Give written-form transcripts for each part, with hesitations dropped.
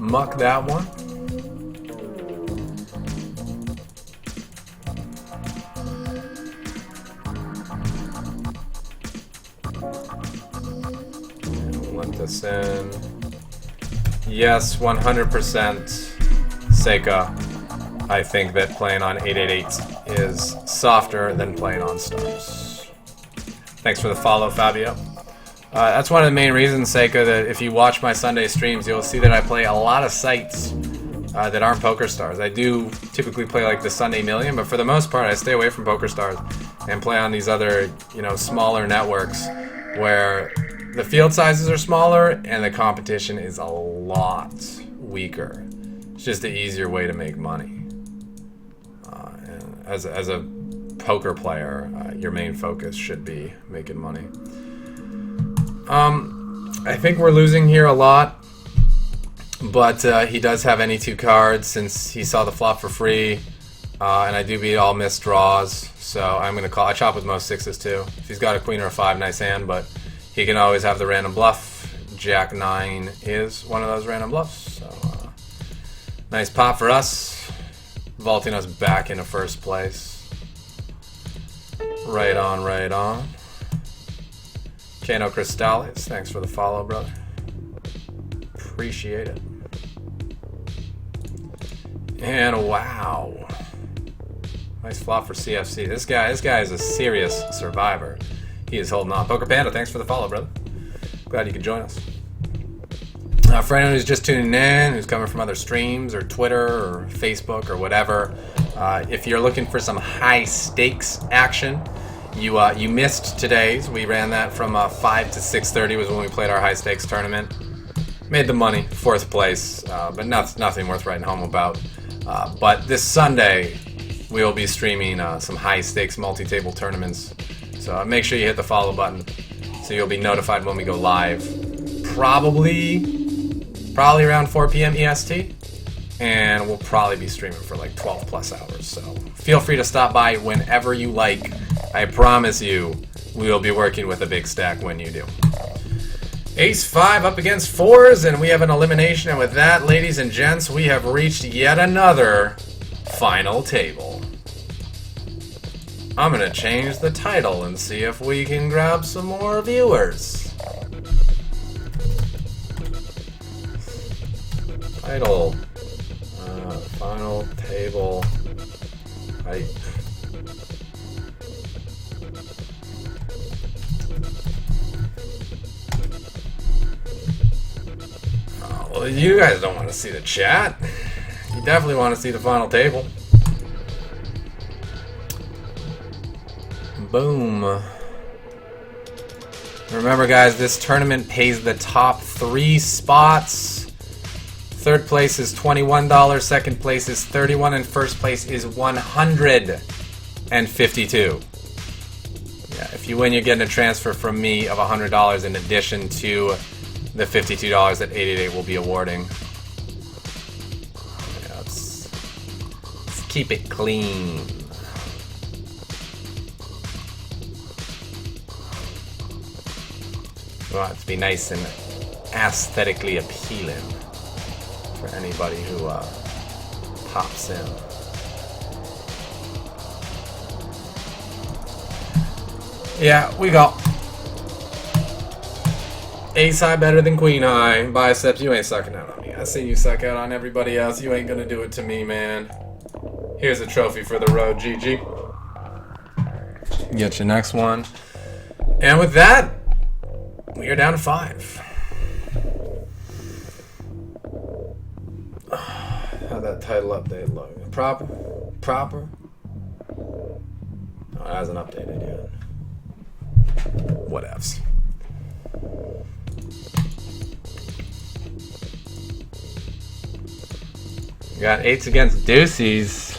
muck that one. Let this in. Yes, 100% Seika. I think that playing on 888 is softer than playing on stars. Thanks for the follow, Fabio. That's one of the main reasons, Seika, that if you watch my Sunday streams, you'll see that I play a lot of sites that aren't Poker Stars. I do typically play like the Sunday Million, but for the most part, I stay away from Poker Stars and play on these other, smaller networks where the field sizes are smaller and the competition is a lot weaker. It's just an easier way to make money. And as a poker player, your main focus should be making money. I think we're losing here a lot, but he does have any two cards since he saw the flop for free, and I do beat all missed draws, so I'm going to call. I chop with most sixes too. If he's got a queen or a 5, nice hand, but he can always have the random bluff. Jack 9 is one of those random bluffs, so nice pop for us, vaulting us back into first place. Right on, right on. Kano Cristales, thanks for the follow, brother. Appreciate it. And wow. Nice flop for CFC. This guy is a serious survivor. He is holding on. Poker Panda, thanks for the follow, brother. Glad you could join us. For anyone who's just tuning in, who's coming from other streams or Twitter or Facebook or whatever, if you're looking for some high stakes action, you missed today's. We ran that from 5 to 6:30 was when we played our high stakes tournament. Made the money, 4th place, but nothing worth writing home about. But this Sunday, we will be streaming some high stakes multi-table tournaments. So make sure you hit the follow button so you'll be notified when we go live. Probably around 4 p.m. EST. And we'll probably be streaming for like 12 plus hours. So feel free to stop by whenever you like. I promise you, we will be working with a big stack when you do. Ace 5 up against 4s, and we have an elimination. And with that, ladies and gents, we have reached yet another final table. I'm going to change the title and see if we can grab some more viewers. Title. Final table hype. Well, you guys don't want to see the chat. You definitely want to see the final table. Boom. Remember, guys, this tournament pays the top 3 spots. 3rd place is $21, 2nd place is $31, and 1st place is $152. Yeah, if you win, you're getting a transfer from me of $100 in addition to the $52 that 888 will be awarding. Yeah, let's keep it clean. We want it to be nice and aesthetically appealing for anybody who pops in. Yeah, we go. Ace high better than queen high. Biceps, you ain't sucking out on me. I see you suck out on everybody else. You ain't gonna do it to me, man. Here's a trophy for the road, GG. Get your next one. And with that, we are down to 5. How'd that title update look? Proper? Oh, it hasn't updated yet. Whatevs. We got 8s against deuces.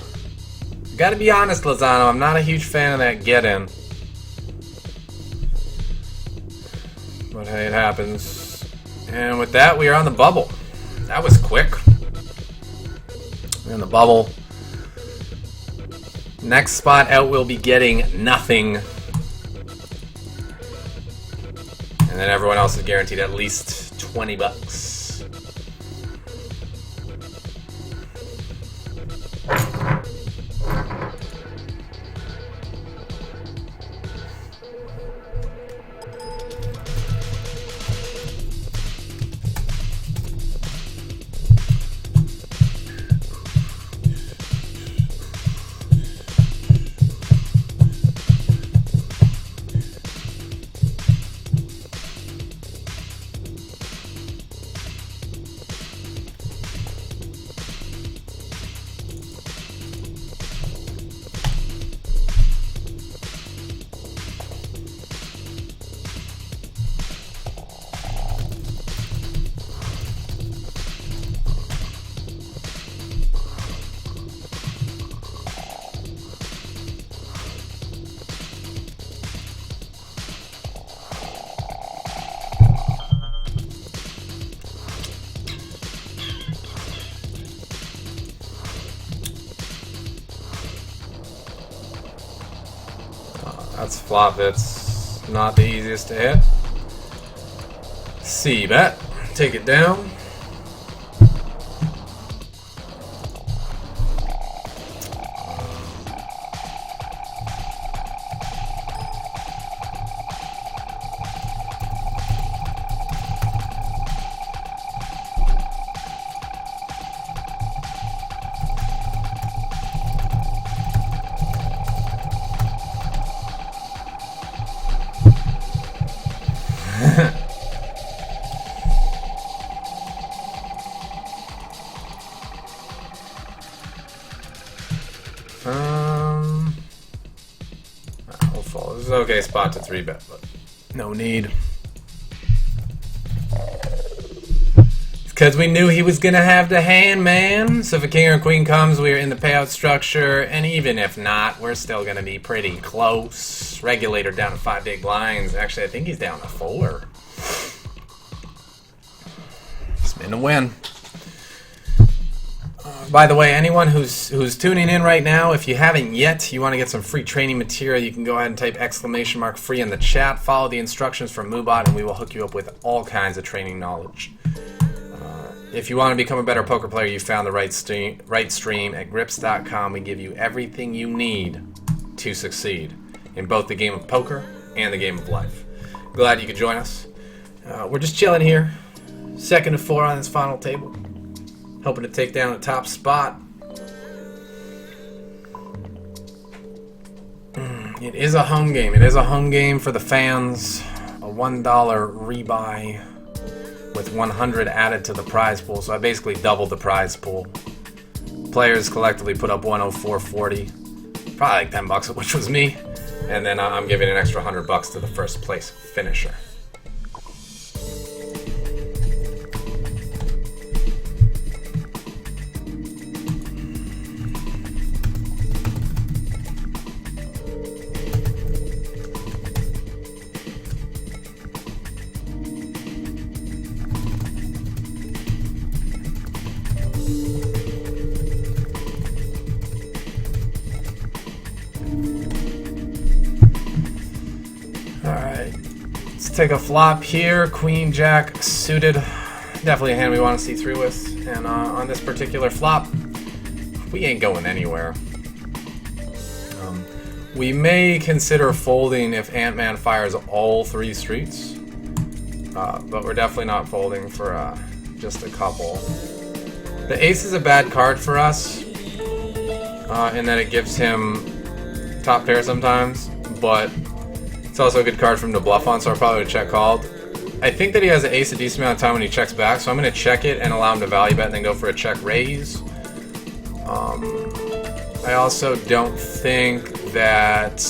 Gotta be honest, Lozano, I'm not a huge fan of that get-in. But hey, it happens. And with that, we are on the bubble. That was quick. We're in the bubble. Next spot out, we'll be getting nothing. And then everyone else is guaranteed at least $20. That's flop. It's not the easiest to hit. C bet. Take it down. We'll follow. This is okay spot to 3-bet, but no need. Because we knew he was going to have the hand, man. So if a king or a queen comes, we're in the payout structure. And even if not, we're still going to be pretty close. Regulator down to 5 big blinds. Actually, I think he's down to 4. Spin to win. By the way, anyone who's tuning in right now, if you haven't yet, you want to get some free training material, you can go ahead and type !free in the chat. Follow the instructions from Moobot, and we will hook you up with all kinds of training knowledge. If you want to become a better poker player, you found the right stream at grips.com. We give you everything you need to succeed in both the game of poker and the game of life. Glad you could join us. We're just chilling here. 2nd to 4 on this final table. Hoping to take down the top spot. It is a home game. It is a home game for the fans. A $1 rebuy with 100 added to the prize pool. So I basically doubled the prize pool. Players collectively put up 104.40. Probably like 10 bucks, which was me. And then I'm giving an extra 100 bucks to the first place finisher. Take a flop here. Queen Jack suited. Definitely a hand we want to see through with. And on this particular flop, we ain't going anywhere. We may consider folding if Ant-Man fires all 3 streets. But we're definitely not folding for just a couple. The ace is a bad card for us. In that it gives him top pair sometimes. But it's also a good card for him to bluff on, so I'll probably check called. I think that he has an ace a decent amount of time when he checks back, so I'm going to check it and allow him to value bet and then go for a check raise. I also don't think that,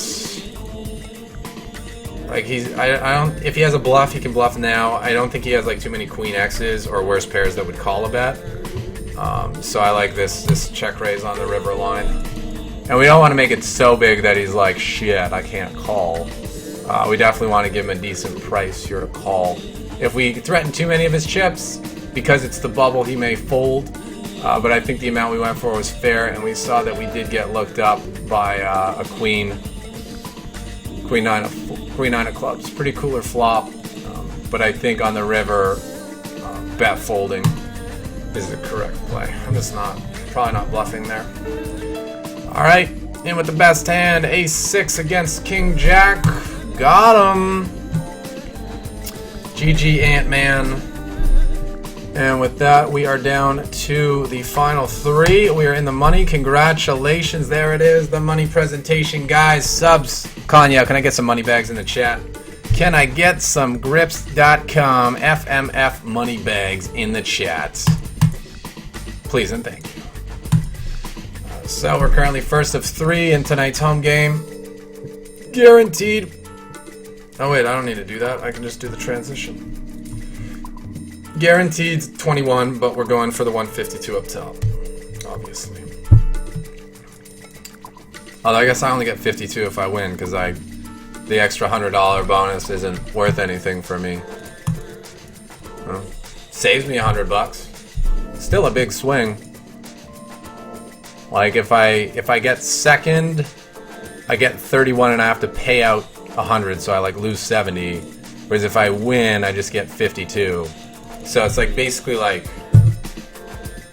like, I don't, if he has a bluff, he can bluff now. I don't think he has like too many queen X's or worse pairs that would call a bet. So I like this check raise on the river line. And we don't want to make it so big that he's like, shit, I can't call. We definitely want to give him a decent price here to call. If we threaten too many of his chips, because it's the bubble, he may fold. But I think the amount we went for was fair, and we saw that we did get looked up by a queen nine of clubs. Pretty cooler flop, but I think on the river, bet folding is the correct play. I'm just probably not bluffing there. All right, in with the best hand, ace-6 against king jack. Got him. GG Ant-Man. And with that, we are down to the final 3. We are in the money. Congratulations. There it is, the money presentation. Guys, subs. Kanye, can I get some money bags in the chat? Can I get some grips.com FMF money bags in the chat? Please and thank you. So we're currently first of 3 in tonight's home game. Guaranteed. Oh wait, I don't need to do that. I can just do the transition. Guaranteed 21, but we're going for the 152 up top, obviously. Although I guess I only get 52 if I win, because the extra $100 bonus isn't worth anything for me. Well, saves me $100. Still a big swing. Like if I get second I get 31 and I have to pay out 100, so I like lose 70. Whereas if I win, I just get 52. So it's like basically like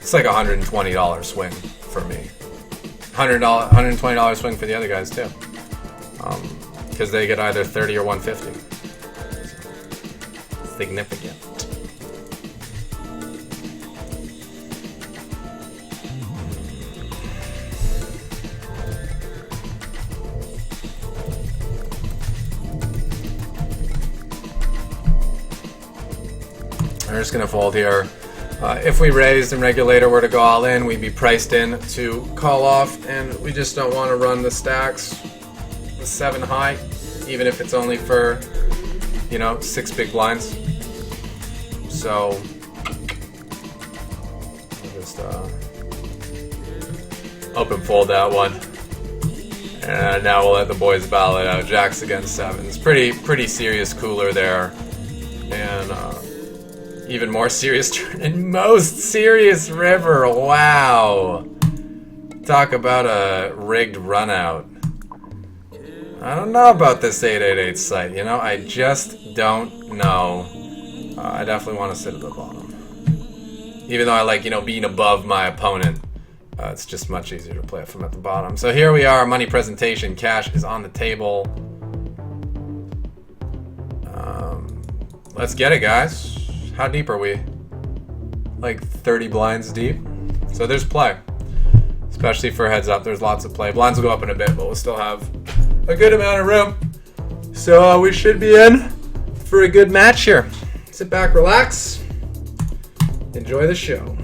it's like $120 swing for me. $120 swing for the other guys too, because they get either 30 or 150. Significant. We're just gonna fold here. If we raised and regulator were to go all in, we'd be priced in to call off, and we just don't want to run the stacks with 7 high, even if it's only for, 6 big blinds. So I'll just open fold that one, and now we'll let the boys battle it out. Jacks against 7s, pretty serious cooler there, and even more serious turn and most serious river. Wow. Talk about a rigged run out. I don't know about this 888 site, I just don't know. I definitely want to sit at the bottom. Even though I like, being above my opponent, it's just much easier to play it from at the bottom. So here we are, money presentation. Cash is on the table. Let's get it, guys. How deep are we? Like 30 blinds deep. So there's play. Especially for heads up, there's lots of play. Blinds will go up in a bit, but we'll still have a good amount of room. So we should be in for a good match here. Sit back, relax, enjoy the show.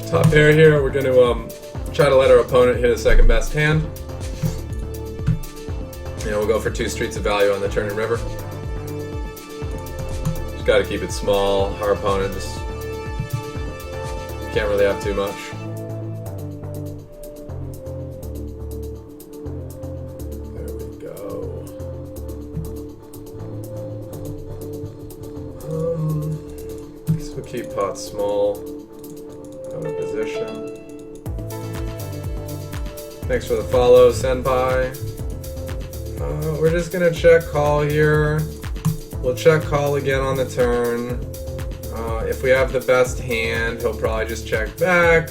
Top pair here, we're going to try to let our opponent hit a second best hand. We'll go for 2 streets of value on the turn and river. Just got to keep it small. Our opponent just can't really have too much. There we go. Guess we'll keep pot small. Out of position. Thanks for the follow, Senpai. We're just gonna check call here. We'll check call again on the turn. If we have the best hand, he'll probably just check back,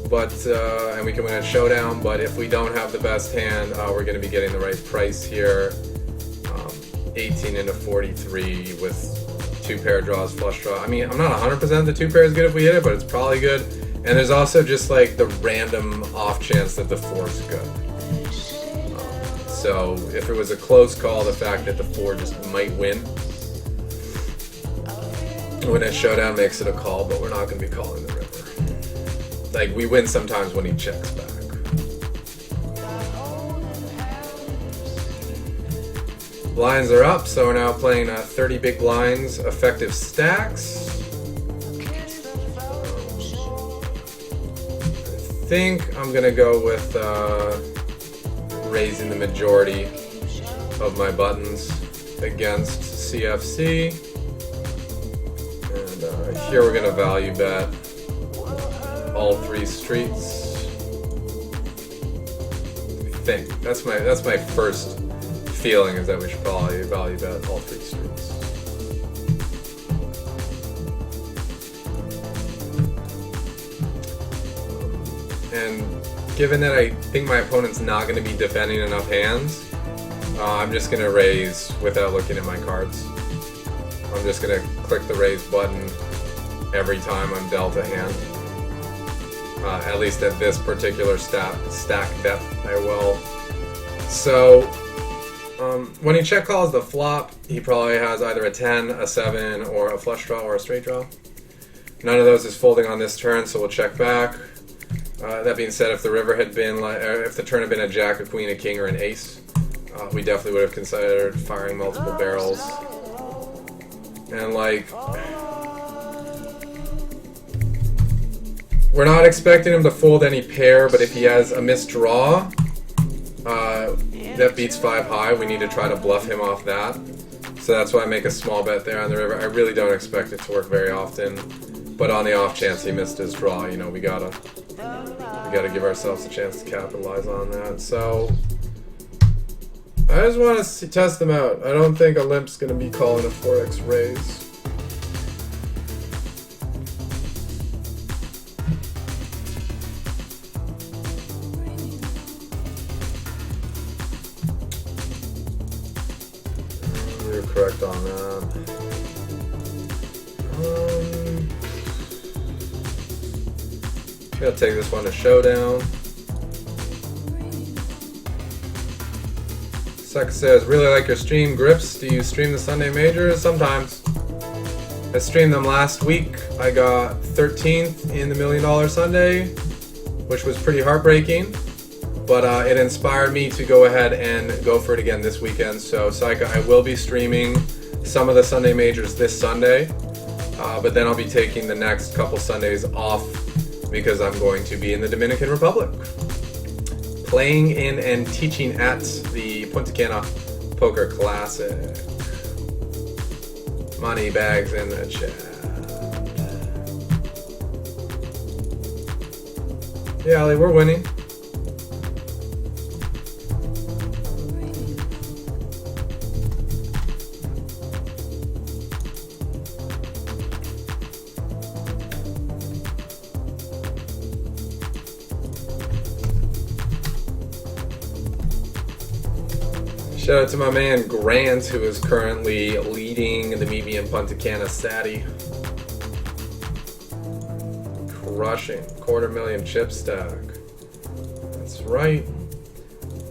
but and we can win a showdown. But if we don't have the best hand, we're gonna be getting the right price here. 18 into 43 with 2 pair draws, flush draw. I mean, I'm not 100% the 2 pair is good if we hit it, but it's probably good. And there's also just like the random off chance that the 4 is good. So if it was a close call, the fact that the 4 just might win when a showdown makes it a call, but we're not going to be calling the river. Like, we win sometimes when he checks back. Blinds are up, so we're now playing 30 big blinds, effective stacks. I think I'm gonna go with raising the majority of my buttons against CFC. And here we're gonna value bet all 3 streets. I think that's my first feeling, is that we should probably value bet all 3 streets. And given that I think my opponent's not going to be defending enough hands, I'm just going to raise without looking at my cards. I'm just going to click the raise button every time I'm dealt a hand. At least at this particular stack depth, I will. So, when he check calls the flop, he probably has either a 10, a 7, or a flush draw or a straight draw. None of those is folding on this turn, so we'll check back. That being said, if the river had been, if the turn had been a jack, a queen, a king, or an ace, we definitely would have considered firing multiple barrels. And like, we're not expecting him to fold any pair, but if he has a missed draw that beats 5 high, we need to try to bluff him off that. So that's why I make a small bet there on the river. I really don't expect it to work very often, but on the off chance he missed his draw, you know, we gotta give ourselves a chance to capitalize on that. So I just want to test them out. I don't think a limp's gonna be calling a 4x raise. You're correct on that. Gotta take this one to showdown. Sec says, really like your stream grips. Do you stream the Sunday majors? Sometimes. I streamed them last week. I got 13th in the $1 Million Sunday, which was pretty heartbreaking. But it inspired me to go ahead and go for it again this weekend. So, Saika, I will be streaming some of the Sunday majors this Sunday. But then I'll be taking the next couple Sundays off because I'm going to be in the Dominican Republic, playing in and teaching at the Punta Cana Poker Classic. Money bags in the chat. Yeah, Ali, we're winning. Shout out to my man Grant, who is currently leading the Meet Me in Punta Cana Sati. Crushing. $250,000 chip stack. That's right.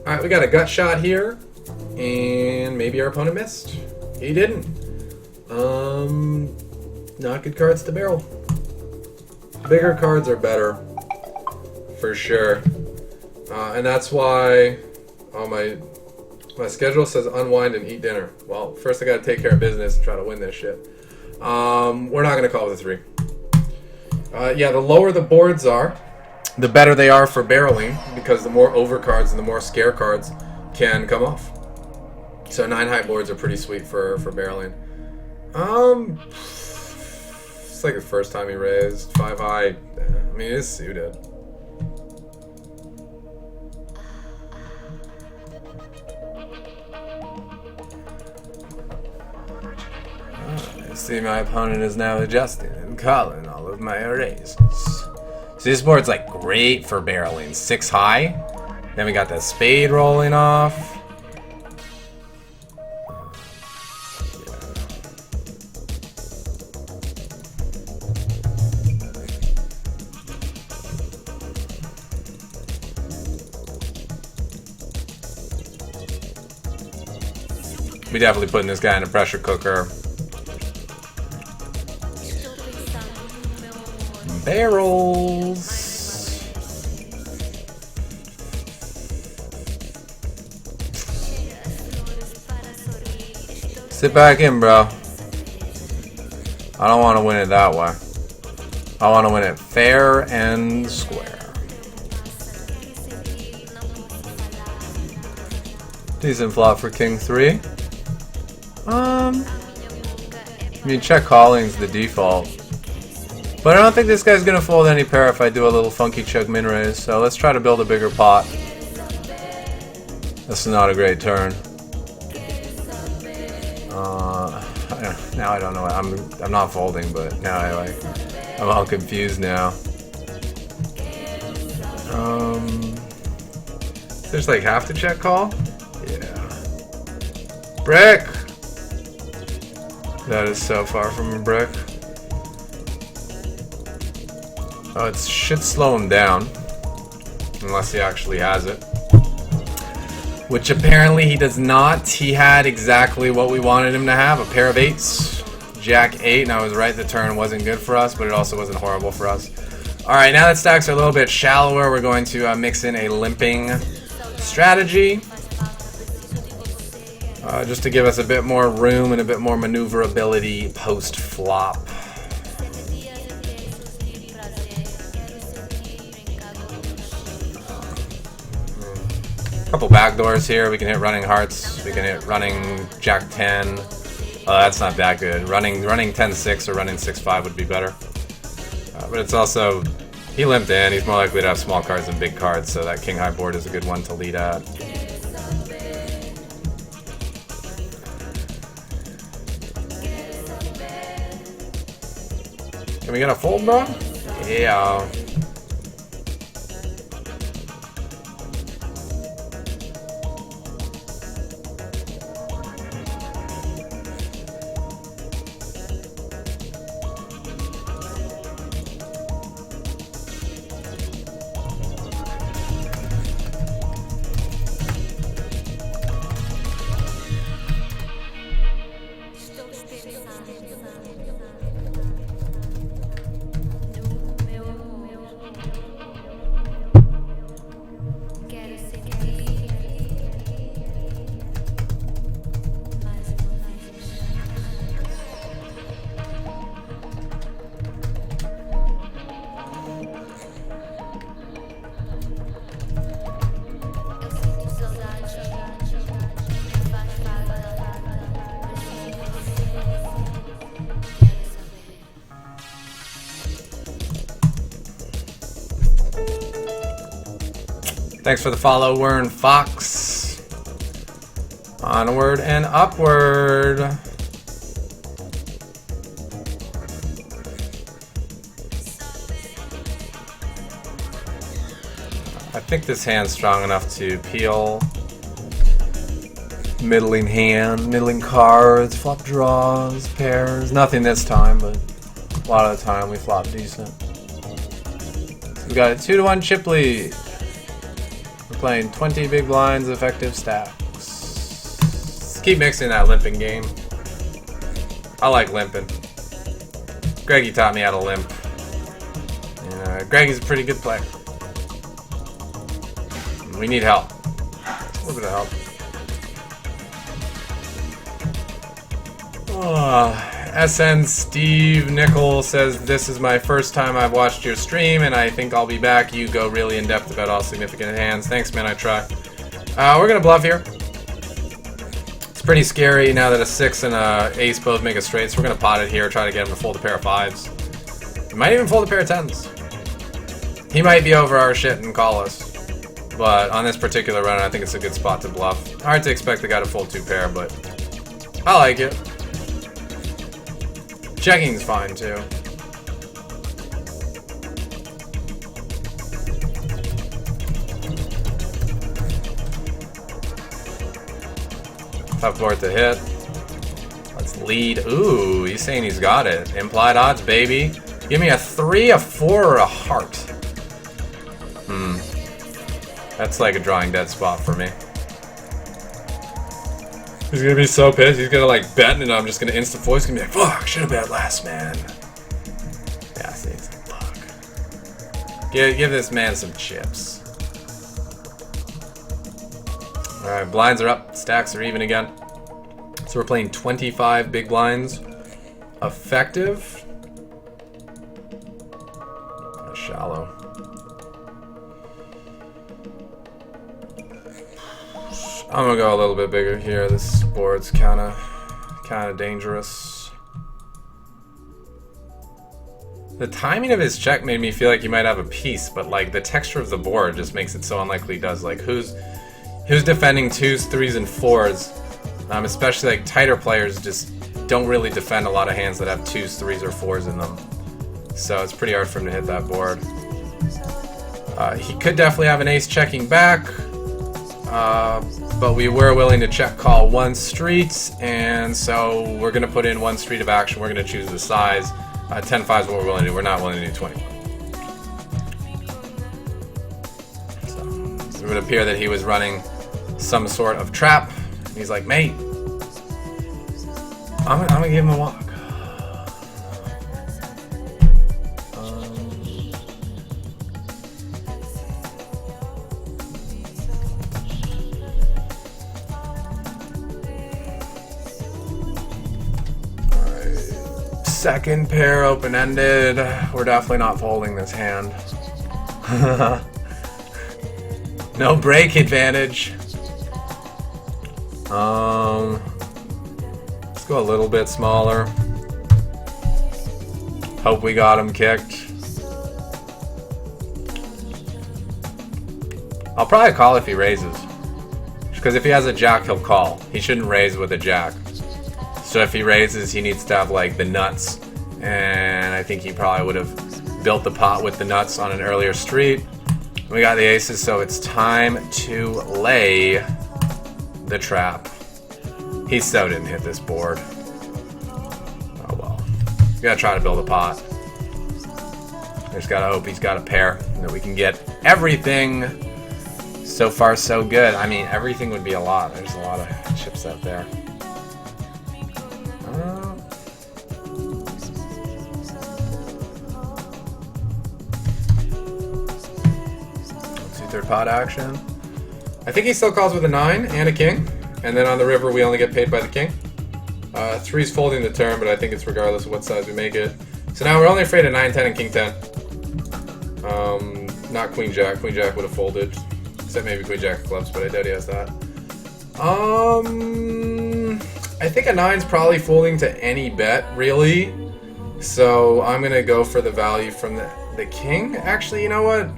Alright, we got a gut shot here. And maybe our opponent missed. He didn't. Not good cards to barrel. Bigger cards are better. For sure. And that's why... Oh, my schedule says unwind and eat dinner. Well, first I gotta take care of business and try to win this shit. We're not gonna call with a 3. Yeah, the lower the boards are, the better they are for barreling, because the more overcards and the more scare cards can come off. So 9 high boards are pretty sweet for barreling. It's like the first time he raised 5 high. I mean, it is suited. See, my opponent is now adjusting and calling all of my raises. So this board's like great for barreling. 6 high. Then we got the spade rolling off. We definitely putting this guy in a pressure cooker. Barrels. Sit back in, bro. I don't want to win it that way. I want to win it fair and square. Decent flop for King 3. I mean, check calling's the default. But I don't think this guy's gonna fold any pair if I do a little funky check min raise. So let's try to build a bigger pot. This is not a great turn. Now I don't know. I'm not folding, but now I'm all confused now. There's like half to check call. Yeah. Brick. That is so far from a brick. Oh, it should slow him down. Unless he actually has it. Which apparently he does not. He had exactly what we wanted him to have. A pair of 8s. Jack 8, and I was right, the turn wasn't good for us, but it also wasn't horrible for us. Alright, now that stacks are a little bit shallower, we're going to mix in a limping strategy. Just to give us a bit more room and a bit more maneuverability post-flop. Couple backdoors here. We can hit running hearts. We can hit running Jack 10. Oh, that's not that good. Running 10-6 or running 6-5 would be better. But it's also, he limped in. He's more likely to have small cards than big cards, so that king high board is a good one to lead at. Can we get a fold, bro? Yeah. Thanks for the follow, Wern Fox. Onward and upward. I think this hand's strong enough to peel. Middling hand, middling cards, flop draws, pairs. Nothing this time, but a lot of the time we flop decent. So we got a 2-to-1 chip lead. We're playing 20 big blinds, effective stacks. Let's keep mixing that limping game. I like limping. Greggy taught me how to limp. And, Greggy's a pretty good player. We need help. A little bit of help. SN Steve Nickel says, this is my first time I've watched your stream and I think I'll be back. You go really in depth about all significant hands. Thanks, man, I try. We're gonna bluff here. It's pretty scary now that a 6 and a ace both make a straight, so we're gonna pot it here, try to get him to fold a pair of 5s. He might even fold a pair of 10s. He might be over our shit and call us. But on this particular run, I think it's a good spot to bluff. Hard to expect the guy to fold 2 pair, but I like it. Checking's fine too. Tough board to hit. Let's lead. Ooh, he's saying he's got it. Implied odds, baby. Give me a 3, a 4, or a heart. That's like a drawing dead spot for me. He's gonna be so pissed. He's gonna like bet, and I'm just gonna instant voice. He's gonna be like, "Fuck, should have bet last, man." Yeah, see, he's like, "Fuck." Give this man some chips. All right, blinds are up. Stacks are even again. So we're playing 25 big blinds. Effective. Shallow. I'm gonna go a little bit bigger here. This board's kind of dangerous. The timing of his check made me feel like he might have a piece, but like the texture of the board just makes it so unlikely he does. Like who's defending 2s, 3s, and 4s? Especially like tighter players just don't really defend a lot of hands that have 2s, 3s, or 4s in them. So it's pretty hard for him to hit that board. He could definitely have an ace checking back. But we were willing to check call 1 street, and so we're going to put in 1 street of action. We're going to choose the size. 10-5 is what we're willing to do. We're not willing to do 20. So it would appear that he was running some sort of trap. And he's like, mate, I'm gonna give him a walk. Second pair open-ended. We're definitely not folding this hand. No break advantage. Let's go a little bit smaller. Hope we got him kicked. I'll probably call if he raises. Because if he has a jack, he'll call. He shouldn't raise with a jack. So if he raises, he needs to have like the nuts, and I think he probably would have built the pot with the nuts on an earlier street. We got the aces, so it's time to lay the trap. He so didn't hit this board. Oh well. We gotta try to build a pot. Just gotta hope he's got a pair, and that we can get everything. So far, so good. I mean, everything would be a lot. There's a lot of chips out there. 3rd pot action. I think he still calls with a 9 and a king, and then on the river we only get paid by the king. 3's folding the turn, but I think it's regardless of what size we make it. So now we're only afraid of 9, 10, and king 10. Not queen jack. Queen jack would have folded, except maybe queen jack of clubs, but I doubt he has that. I think a 9's probably folding to any bet, really. So I'm gonna go for the value from the king. Actually, you know what?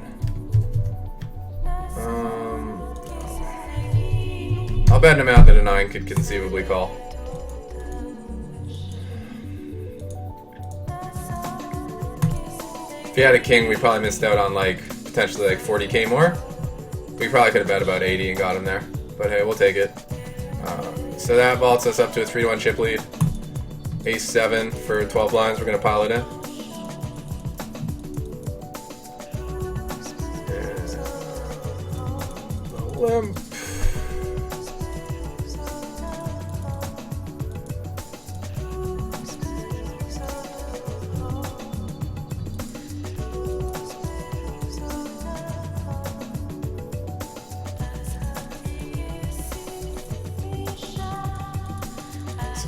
I'll bet him out that a 9 could conceivably call. If he had a king, we probably missed out on like potentially like 40k more. We probably could have bet about 80 and got him there. But hey, we'll take it. So that vaults us up to a 3-1 chip lead. Ace 7 for 12 lines. We're going to pile it in. Limp.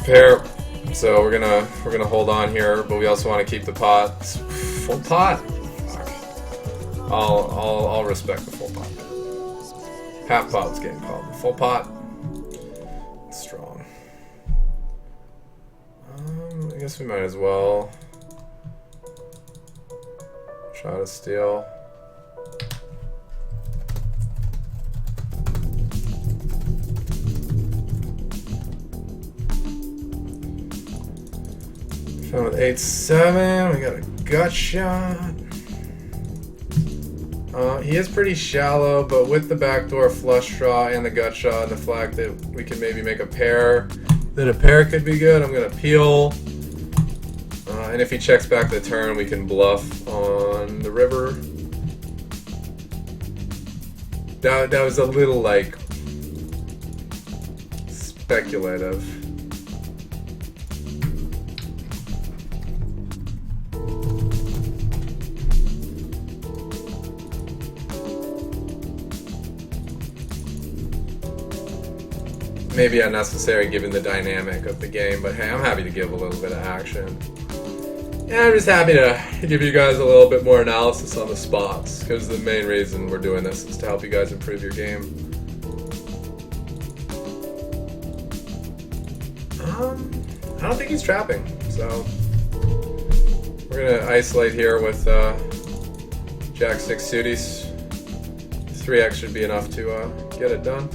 Pair, so we're gonna hold on here, but we also want to keep the pot full pot. Fuck. I'll respect the full pot. Half pot was getting called. Full pot, it's strong. I guess we might as well try to steal. With 8-7, we got a gut shot. He is pretty shallow, but with the backdoor flush draw and the gut shot and the flag that we can maybe make a pair, then a pair could be good. I'm gonna peel, and if he checks back the turn, we can bluff on the river. That was a little like speculative. Maybe unnecessary given the dynamic of the game, but hey, I'm happy to give a little bit of action. And I'm just happy to give you guys a little bit more analysis on the spots, because the main reason we're doing this is to help you guys improve your game. I don't think he's trapping, so we're gonna isolate here with Jack 6 suities. 3x should be enough to get it done.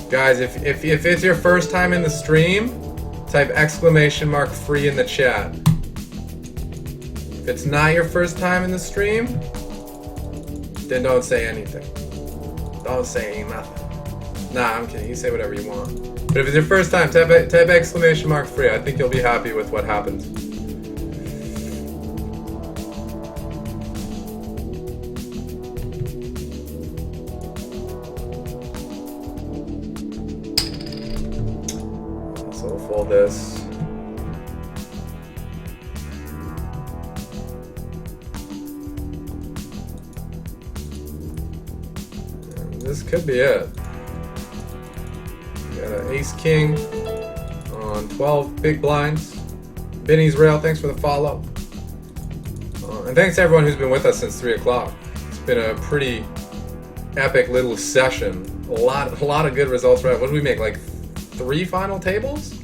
Guys, if it's your first time in the stream, type !free in the chat. If it's not your first time in the stream, then don't say anything. Don't say nothing. Nah, I'm kidding. You say whatever you want. But if it's your first time, type !free. I think you'll be happy with what happens. So we'll fold this. And this could be it. Got an ace-king on 12 big blinds. Benny's Rail, thanks for the follow. And thanks to everyone who's been with us since 3 o'clock. It's been a pretty epic little session. A lot of good results. Right? What did we make? Like 3 final tables?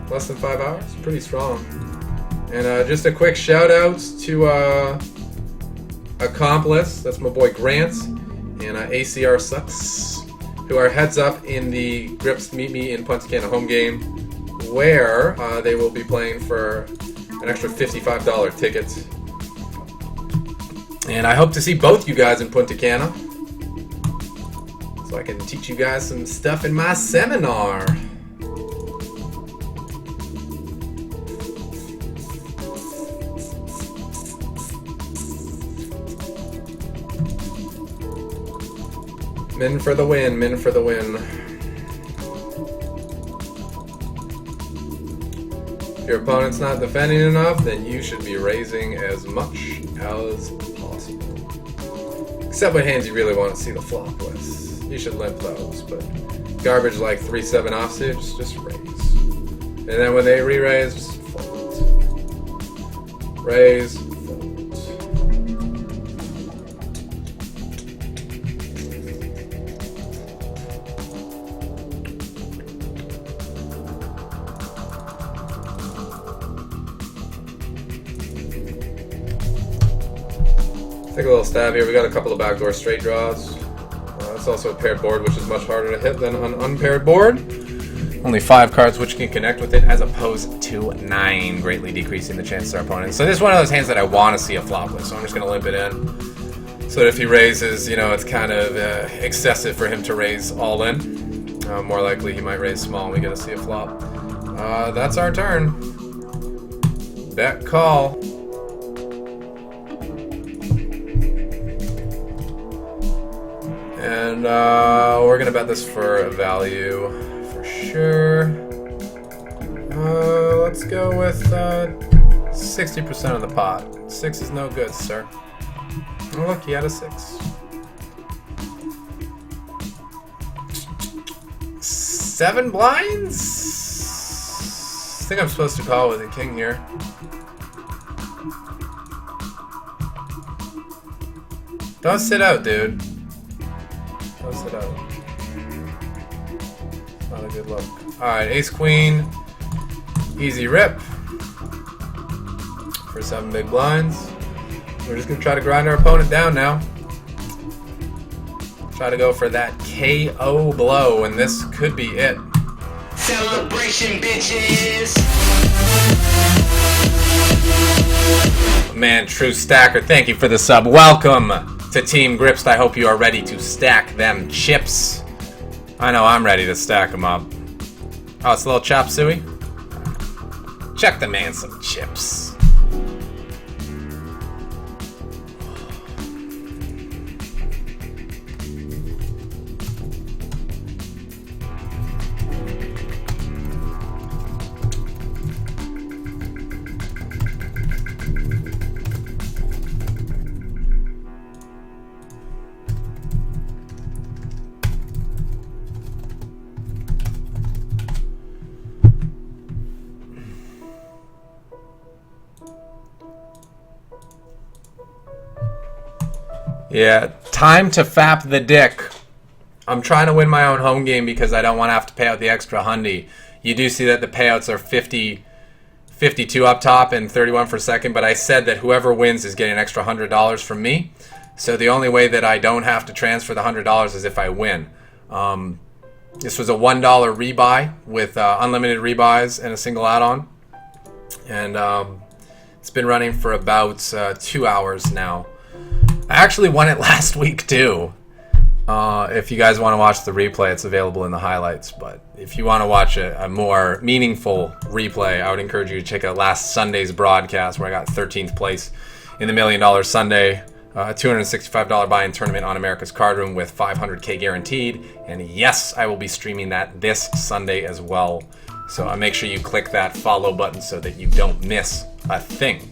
Less than 5 hours? Pretty strong. And just a quick shout out to Accomplice, that's my boy Grant, and ACR Sucks, who are heads up in the Grips Meet Me in Punta Cana home game, where they will be playing for an extra $55 ticket. And I hope to see both you guys in Punta Cana, so I can teach you guys some stuff in my seminar. Min for the win, min for the win. If your opponent's not defending enough, then you should be raising as much as possible. Except with hands you really want to see the flop with. You should limp those, but garbage like 3-7 offsuit, just raise. And then when they re-raise, just fold. Raise, fold. Take a little stab here. We got a couple of backdoor straight draws. It's also a paired board, which is much harder to hit than an unpaired board. Only 5 cards which can connect with it, as opposed to 9, greatly decreasing the chance to our opponent. So this is one of those hands that I want to see a flop with, so I'm just going to limp it in. So that if he raises, it's kind of excessive for him to raise all in. More likely he might raise small and we get to see a flop. That's our turn. Bet call. And we're gonna bet this for value for sure. Let's go with 60% of the pot. 6 is no good, sir. Oh, look, he had a 6. 7 blinds? I think I'm supposed to call with a king here. Don't sit out, dude. It out. Not a good look. Alright, ace queen. Easy rip. For 7 big blinds. We're just going to try to grind our opponent down now. Try to go for that KO blow, and this could be it. Celebration, bitches! Man, True Stacker, thank you for the sub. Welcome to Team Gripst. I hope you are ready to stack them chips. I know I'm ready to stack them up. Oh, it's a little chop suey. Check the man some chips. Yeah, time to fap the dick. I'm trying to win my own home game because I don't want to have to pay out the extra hundy. You do see that the payouts are 52 up top and 31 for second, but I said that whoever wins is getting an extra $100 from me. So the only way that I don't have to transfer the $100 is if I win. This was a $1 rebuy with unlimited rebuys and a single add-on. And it's been running for about 2 hours now. I actually won it last week too. If you guys want to watch the replay, it's available in the highlights. But if you want to watch a more meaningful replay, I would encourage you to check out last Sunday's broadcast where I got 13th place in the $1 Million Sunday $265 buy-in tournament on America's Card Room with $500K guaranteed. And yes, I will be streaming that this Sunday as well. So make sure you click that follow button so that you don't miss a thing.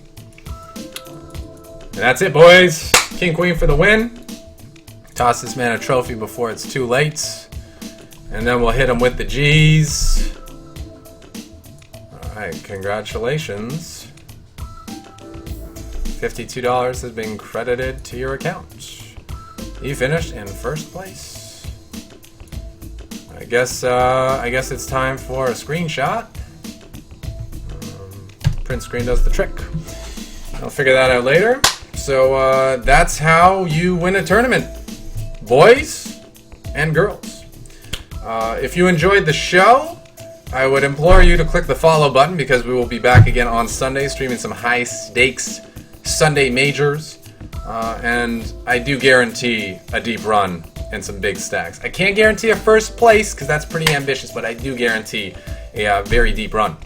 And that's it, boys. King Queen for the win. Toss this man a trophy before it's too late. And then we'll hit him with the G's. Alright, congratulations. $52 has been credited to your account. You finished in first place. I guess it's time for a screenshot. Print screen does the trick. I'll figure that out later. So that's how you win a tournament, boys and girls. If you enjoyed the show, I would implore you to click the follow button because we will be back again on Sunday streaming some high stakes Sunday majors. And I do guarantee a deep run and some big stacks. I can't guarantee a first place because that's pretty ambitious, but I do guarantee a very deep run.